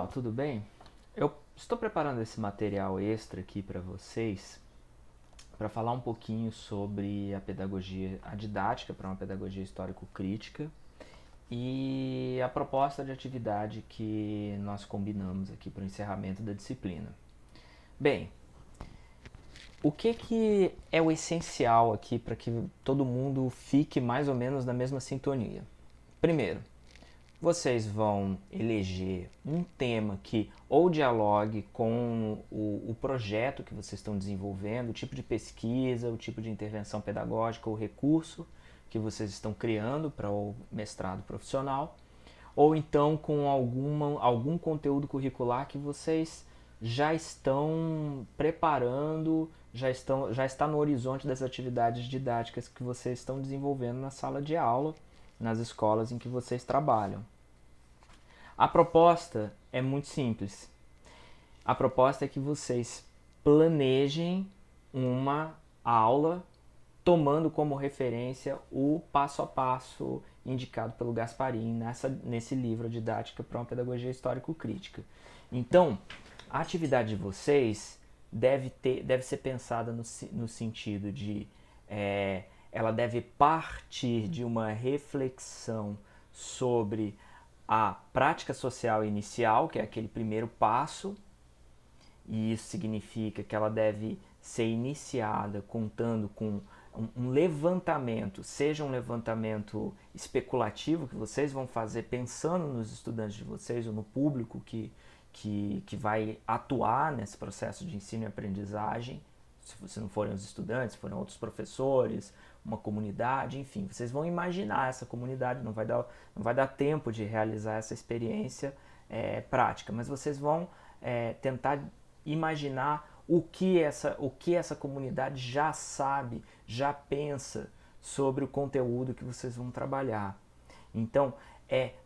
pessoal, tudo bem? Eu estou preparando esse material extra aqui para vocês para falar um pouquinho sobre a pedagogia, a didática para uma pedagogia histórico-crítica e a proposta de atividade que nós combinamos aqui para o encerramento da disciplina. Bem, o que é o essencial aqui para que todo mundo fique mais ou menos na mesma sintonia? Primeiro, vocês vão eleger um tema que ou dialogue com o projeto que vocês estão desenvolvendo, o tipo de pesquisa, o tipo de intervenção pedagógica ou recurso que vocês estão criando para o mestrado profissional, ou então com algum conteúdo curricular que vocês já estão preparando, já está no horizonte das atividades didáticas que vocês estão desenvolvendo na sala de aula, nas escolas em que vocês trabalham. A proposta é muito simples. A proposta é que vocês planejem uma aula tomando como referência o passo a passo indicado pelo Gasparin nesse livro Didática para uma Pedagogia Histórico-Crítica. Então, a atividade de vocês deve ser pensada no sentido de ela deve partir de uma reflexão sobre a prática social inicial, que é aquele primeiro passo, e isso significa que ela deve ser iniciada contando com um levantamento, seja um levantamento especulativo que vocês vão fazer pensando nos estudantes de vocês ou no público que vai atuar nesse processo de ensino e aprendizagem, se não forem os estudantes, se forem outros professores, uma comunidade, enfim, vocês vão imaginar essa comunidade, não vai dar tempo de realizar essa experiência prática, mas vocês vão tentar imaginar o que essa comunidade já sabe, já pensa sobre o conteúdo que vocês vão trabalhar. Então,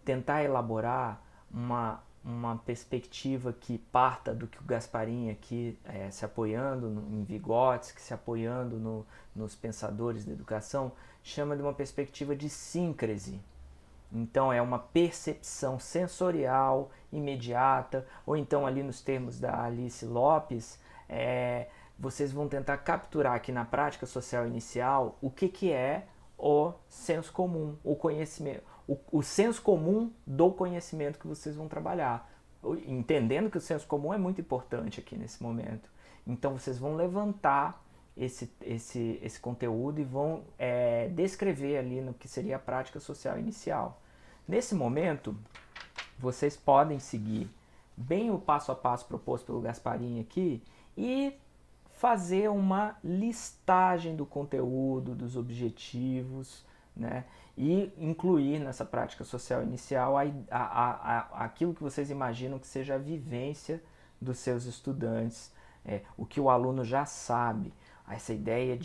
tentar elaborar uma perspectiva que parta do que o Gasparin aqui, se apoiando em Vygotsky, se apoiando nos pensadores da educação, chama de uma perspectiva de síncrese. Então é uma percepção sensorial imediata, ou então ali nos termos da Alice Lopes, vocês vão tentar capturar aqui na prática social inicial o que é o senso comum, o conhecimento, o senso comum do conhecimento que vocês vão trabalhar, entendendo que o senso comum é muito importante aqui nesse momento. Então vocês vão levantar esse conteúdo e vão descrever ali no que seria a prática social inicial. Nesse momento, vocês podem seguir bem o passo a passo proposto pelo Gasparin aqui e fazer uma listagem do conteúdo, dos objetivos, né? E incluir nessa prática social inicial aquilo que vocês imaginam que seja a vivência dos seus estudantes, o que o aluno já sabe, essa ideia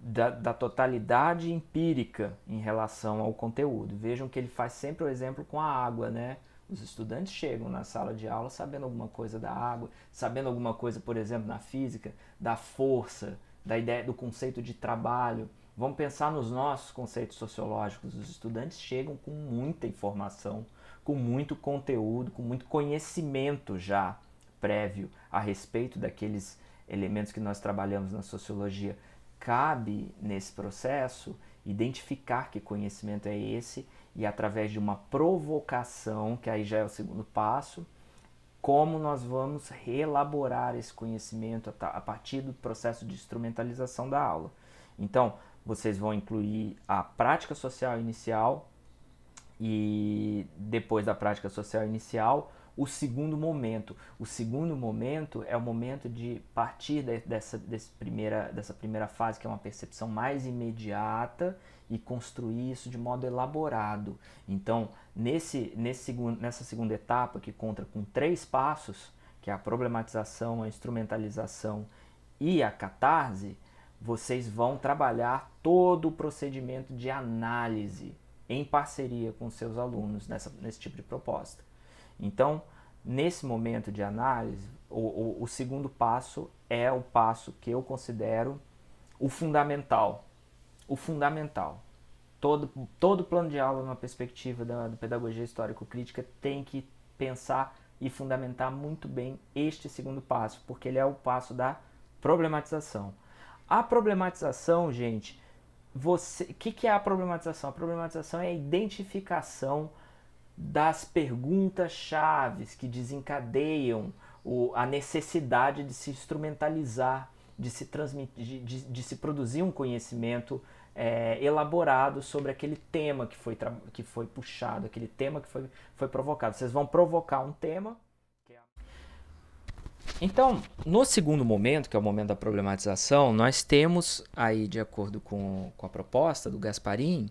da totalidade empírica em relação ao conteúdo. Vejam que ele faz sempre o exemplo com a água, né? Os estudantes chegam na sala de aula sabendo alguma coisa da água, sabendo alguma coisa, por exemplo, na física, da força, da ideia do conceito de trabalho. Vamos pensar nos nossos conceitos sociológicos. Os estudantes chegam com muita informação, com muito conteúdo, com muito conhecimento já prévio a respeito daqueles elementos que nós trabalhamos na sociologia. Cabe nesse processo identificar que conhecimento é esse e através de uma provocação, que aí já é o segundo passo, como nós vamos reelaborar esse conhecimento a partir do processo de instrumentalização da aula. Então, vocês vão incluir a prática social inicial e depois da prática social inicial, o segundo momento. O segundo momento é o momento de partir dessa primeira fase, que é uma percepção mais imediata, e construir isso de modo elaborado. Então, nessa segunda etapa, que conta com 3 passos, que é a problematização, a instrumentalização e a catarse, vocês vão trabalhar todo o procedimento de análise em parceria com seus alunos nesse tipo de proposta. Então, nesse momento de análise, o segundo passo é o passo que eu considero o fundamental. O fundamental. Todo plano de aula, numa perspectiva da pedagogia histórico-crítica, tem que pensar e fundamentar muito bem este segundo passo, porque ele é o passo da problematização. A problematização, gente, o que é a problematização? A problematização é a identificação das perguntas-chave que desencadeiam a necessidade de se instrumentalizar, de se transmitir, de se produzir um conhecimento elaborado sobre aquele tema que foi puxado, aquele tema que foi provocado. Vocês vão provocar um tema. Então, no segundo momento, que é o momento da problematização, nós temos aí, de acordo com a proposta do Gasparin,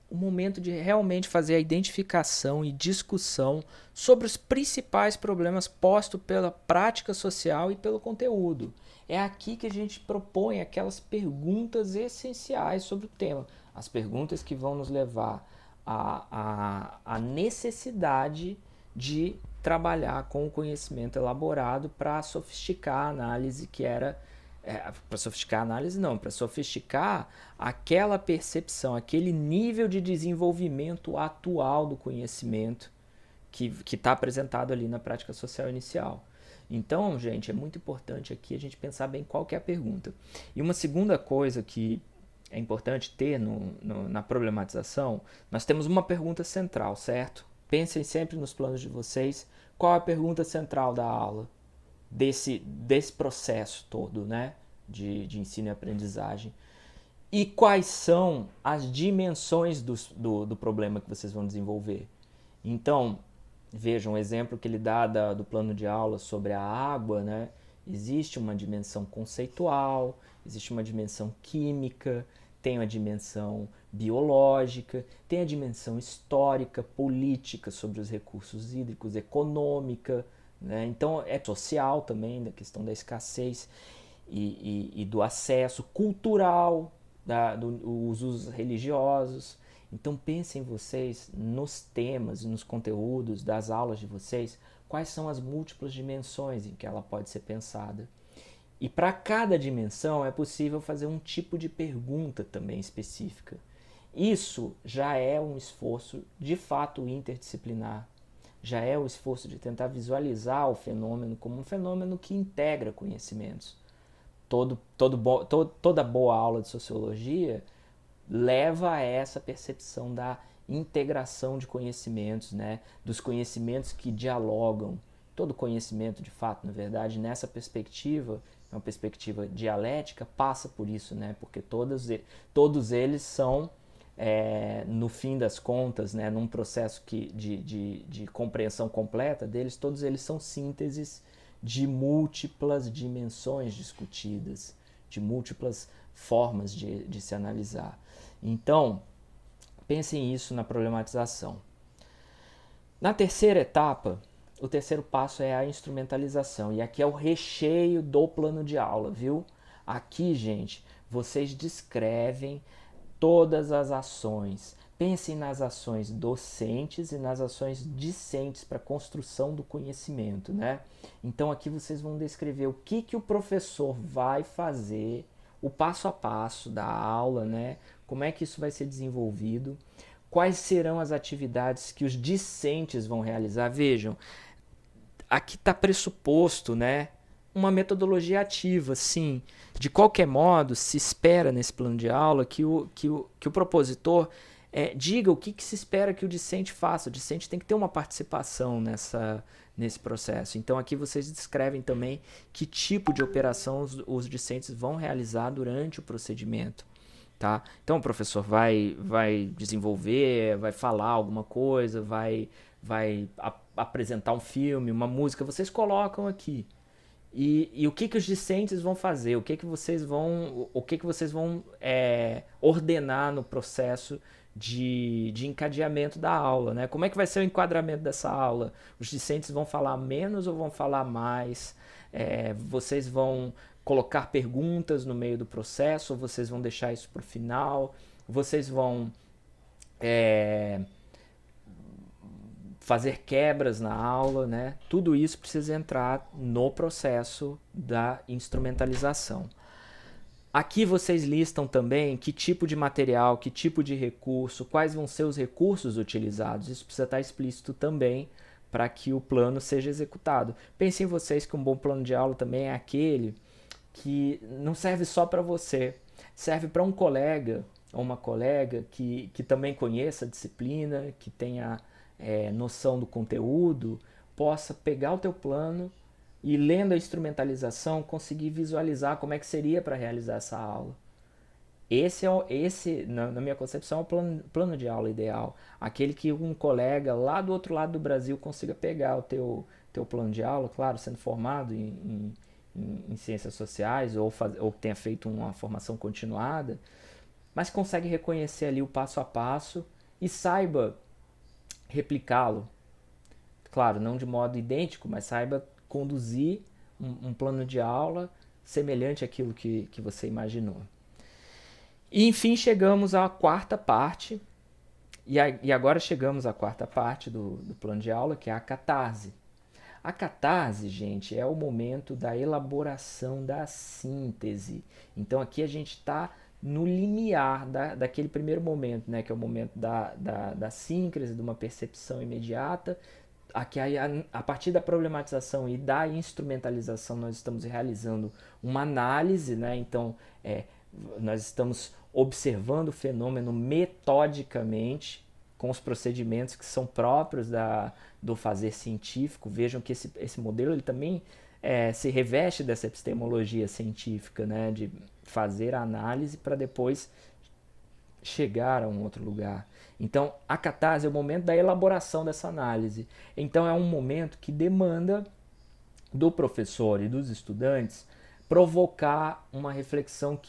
o momento de realmente fazer a identificação e discussão sobre os principais problemas postos pela prática social e pelo conteúdo. É aqui que a gente propõe aquelas perguntas essenciais sobre o tema, as perguntas que vão nos levar à necessidade de trabalhar com o conhecimento elaborado para sofisticar a análise que era para sofisticar a análise não, para sofisticar aquela percepção, aquele nível de desenvolvimento atual do conhecimento que está apresentado ali na prática social inicial. Então, gente, é muito importante aqui a gente pensar bem qual que é a pergunta. E uma segunda coisa que é importante ter na problematização, nós temos uma pergunta central, certo? Pensem sempre nos planos de vocês, qual é a pergunta central da aula? Desse processo todo, né, de ensino e aprendizagem. E quais são as dimensões do problema que vocês vão desenvolver. Então, vejam um exemplo que ele dá do plano de aula sobre a água, né? Existe uma dimensão conceitual, existe uma dimensão química, tem a dimensão biológica, tem a dimensão histórica, política sobre os recursos hídricos, econômica, né? Então é social também, da questão da escassez e do acesso cultural, dos usos religiosos. Então pensem vocês nos temas e nos conteúdos das aulas de vocês, quais são as múltiplas dimensões em que ela pode ser pensada. E para cada dimensão é possível fazer um tipo de pergunta também específica. Isso já é um esforço de fato interdisciplinar. Já é o esforço de tentar visualizar o fenômeno como um fenômeno que integra conhecimentos. Toda boa aula de sociologia leva a essa percepção da integração de conhecimentos, né? Dos conhecimentos que dialogam. Todo conhecimento, de fato, na verdade, nessa perspectiva, uma perspectiva dialética, passa por isso, né? Porque todos eles são, no fim das contas, né, num processo de compreensão completa deles, todos eles são sínteses de múltiplas dimensões discutidas, de múltiplas formas de se analisar. Então, pensem isso na problematização. Na terceira etapa, o terceiro passo é a instrumentalização, e aqui é o recheio do plano de aula, viu? Aqui, gente, vocês descrevem todas as ações. Pensem nas ações docentes e nas ações discentes para a construção do conhecimento, né? Então aqui vocês vão descrever o que o professor vai fazer, o passo a passo da aula, né? Como é que isso vai ser desenvolvido, quais serão as atividades que os discentes vão realizar. Vejam, aqui está pressuposto, né, uma metodologia ativa, sim. De qualquer modo, se espera nesse plano de aula que o propositor diga o que se espera que o discente faça. O discente tem que ter uma participação nesse processo. Então aqui vocês descrevem também que tipo de operação os discentes vão realizar durante o procedimento. Tá? Então o professor vai desenvolver, vai falar alguma coisa, vai apresentar um filme, uma música, vocês colocam aqui. E o que os discentes vão fazer, o que vocês vão ordenar no processo de encadeamento da aula, né? Como é que vai ser o enquadramento dessa aula? Os discentes vão falar menos ou vão falar mais? Vocês vão colocar perguntas no meio do processo, ou vocês vão deixar isso para o final? Vocês vão fazer quebras na aula, né? Tudo isso precisa entrar no processo da instrumentalização. Aqui vocês listam também que tipo de material, que tipo de recurso, quais vão ser os recursos utilizados. Isso precisa estar explícito também para que o plano seja executado. Pensem em vocês que um bom plano de aula também é aquele que não serve só para você, serve para um colega ou uma colega que também conheça a disciplina, que tenha noção do conteúdo, possa pegar o teu plano e, lendo a instrumentalização, conseguir visualizar como é que seria para realizar essa aula. Esse na minha concepção, é o plano de aula ideal. Aquele que um colega lá do outro lado do Brasil consiga pegar o teu plano de aula, claro, sendo formado em ciências sociais ou tenha feito uma formação continuada, mas consegue reconhecer ali o passo a passo e saiba replicá-lo. Claro, não de modo idêntico, mas saiba conduzir um plano de aula semelhante àquilo que você imaginou. E enfim, chegamos à quarta parte, e agora chegamos à quarta parte do plano de aula, que é a catarse. A catarse, gente, é o momento da elaboração da síntese. Então aqui a gente está no limiar daquele primeiro momento, né, que é o momento da síncrese, de uma percepção imediata. Aqui, a partir da problematização e da instrumentalização, nós estamos realizando uma análise, né? Então, nós estamos observando o fenômeno metodicamente, com os procedimentos que são próprios do fazer científico. Vejam que esse modelo ele também se reveste dessa epistemologia científica, né? De fazer a análise para depois chegar a um outro lugar. Então, a catarse é o momento da elaboração dessa análise. Então, é um momento que demanda do professor e dos estudantes provocar uma reflexão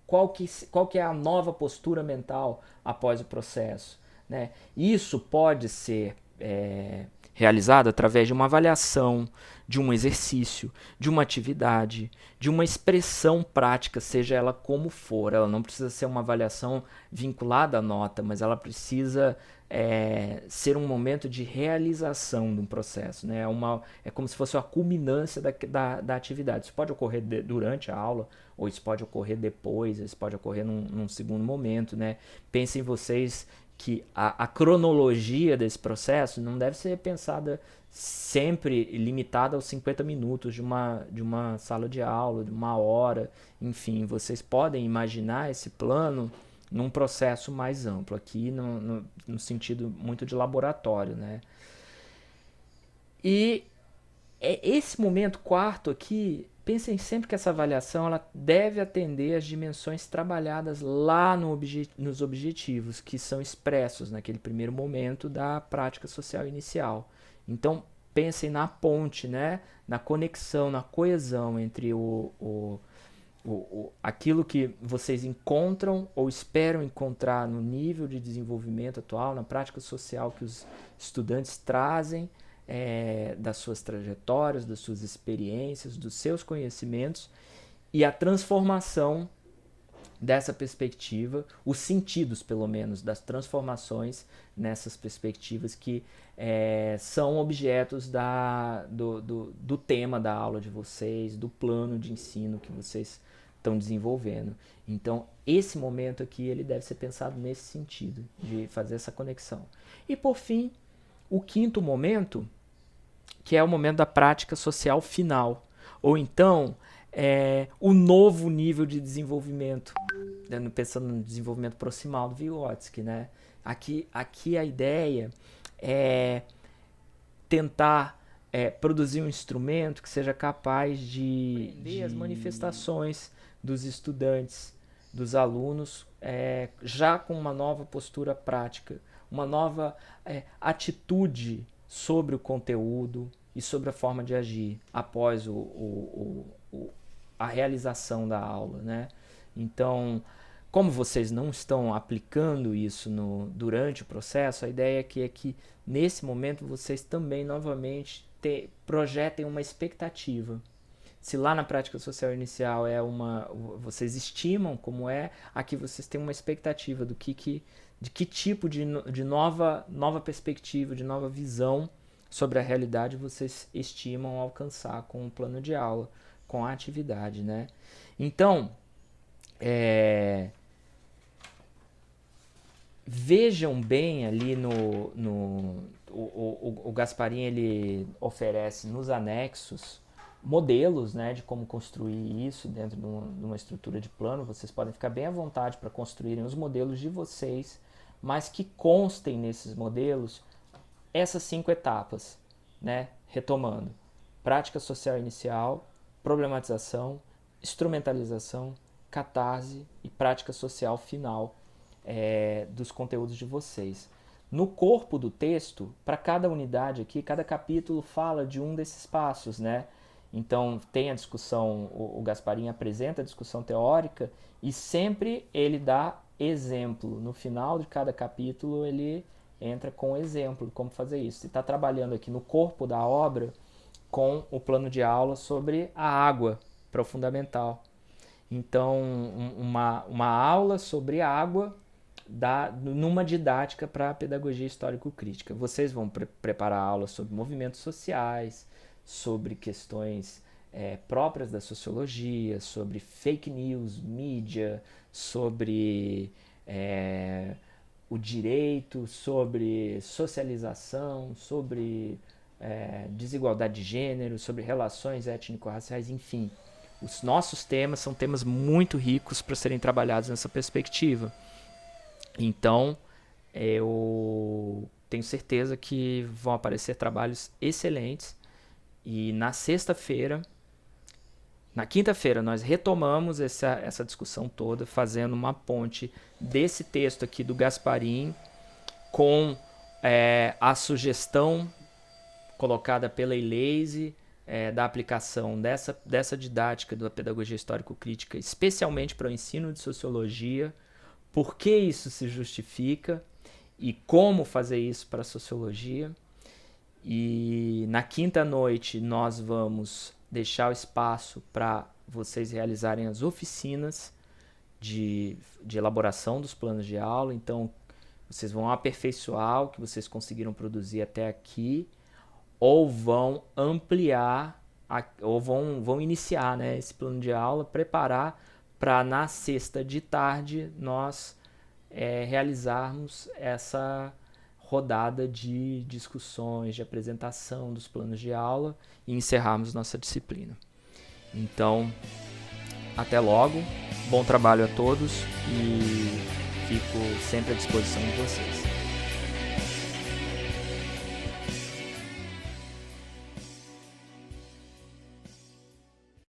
qual que é a nova postura mental após o processo, né? Isso pode ser realizado através de uma avaliação, de um exercício, de uma atividade, de uma expressão prática, seja ela como for. Ela não precisa ser uma avaliação vinculada à nota, mas ela precisa ser um momento de realização de um processo, né? É como se fosse a culminância da atividade. Isso pode ocorrer durante a aula, ou isso pode ocorrer depois, isso pode ocorrer num segundo momento, né? Pensem vocês que a cronologia desse processo não deve ser pensada sempre limitada aos 50 minutos de uma sala de aula, de uma hora. Enfim, vocês podem imaginar esse plano num processo mais amplo, aqui no sentido muito de laboratório, né? E esse momento quarto aqui, pensem sempre que essa avaliação ela deve atender às dimensões trabalhadas lá nos objetivos, que são expressos naquele primeiro momento da prática social inicial. Então, pensem na ponte, né? Na conexão, na coesão entre aquilo que vocês encontram ou esperam encontrar no nível de desenvolvimento atual, na prática social que os estudantes trazem, das suas trajetórias, das suas experiências, dos seus conhecimentos, e a transformação dessa perspectiva, os sentidos, pelo menos, das transformações nessas perspectivas que são objetos do tema da aula de vocês, do plano de ensino que vocês estão desenvolvendo. Então, esse momento aqui ele deve ser pensado nesse sentido, de fazer essa conexão. E, por fim, o quinto momento, que é o momento da prática social final, ou então o novo nível de desenvolvimento, pensando no desenvolvimento proximal do Vygotsky, né? Aqui a ideia é tentar produzir um instrumento que seja capaz de as manifestações dos estudantes, dos alunos, já com uma nova postura prática, uma nova atitude sobre o conteúdo e sobre a forma de agir após a realização da aula, né? Então, como vocês não estão aplicando isso durante o processo, a ideia é que nesse momento vocês também novamente projetem uma expectativa. Se lá na prática social inicial vocês estimam como aqui vocês têm uma expectativa de que tipo de nova perspectiva, de nova visão sobre a realidade vocês estimam alcançar com o plano de aula, com a atividade, né? Então, Vejam bem ali o Gasparin, ele oferece nos anexos modelos, né, de como construir isso dentro de uma estrutura de plano. Vocês podem ficar bem à vontade para construírem os modelos de vocês, mas que constem nesses modelos essas 5 etapas, né? Retomando: prática social inicial, problematização, instrumentalização, catarse e prática social final dos conteúdos de vocês. No corpo do texto, para cada unidade aqui, cada capítulo fala de um desses passos, né? Então tem a discussão, o Gasparin apresenta a discussão teórica e sempre ele dá exemplo. No final de cada capítulo ele entra com exemplo de como fazer isso. Ele está trabalhando aqui no corpo da obra com o plano de aula sobre a água, para o fundamental. Então, uma aula sobre água numa didática para a pedagogia histórico-crítica. Vocês vão preparar aulas sobre movimentos sociais, sobre questões próprias da sociologia, sobre fake news, mídia, sobre o direito, sobre socialização, sobre desigualdade de gênero, sobre relações étnico-raciais, enfim. Os nossos temas são temas muito ricos para serem trabalhados nessa perspectiva. Então, eu tenho certeza que vão aparecer trabalhos excelentes. E na quinta-feira, nós retomamos essa discussão toda, fazendo uma ponte desse texto aqui do Gasparin com a sugestão colocada pela Elise da aplicação dessa didática da pedagogia histórico-crítica, especialmente para o ensino de sociologia, por que isso se justifica e como fazer isso para a sociologia. E na quinta noite nós vamos deixar o espaço para vocês realizarem as oficinas de elaboração dos planos de aula. Então vocês vão aperfeiçoar o que vocês conseguiram produzir até aqui, ou vão ampliar, ou vão iniciar, né, esse plano de aula, preparar para na sexta de tarde nós realizarmos essa rodada de discussões, de apresentação dos planos de aula e encerrarmos nossa disciplina. Então, até logo, bom trabalho a todos e fico sempre à disposição de vocês.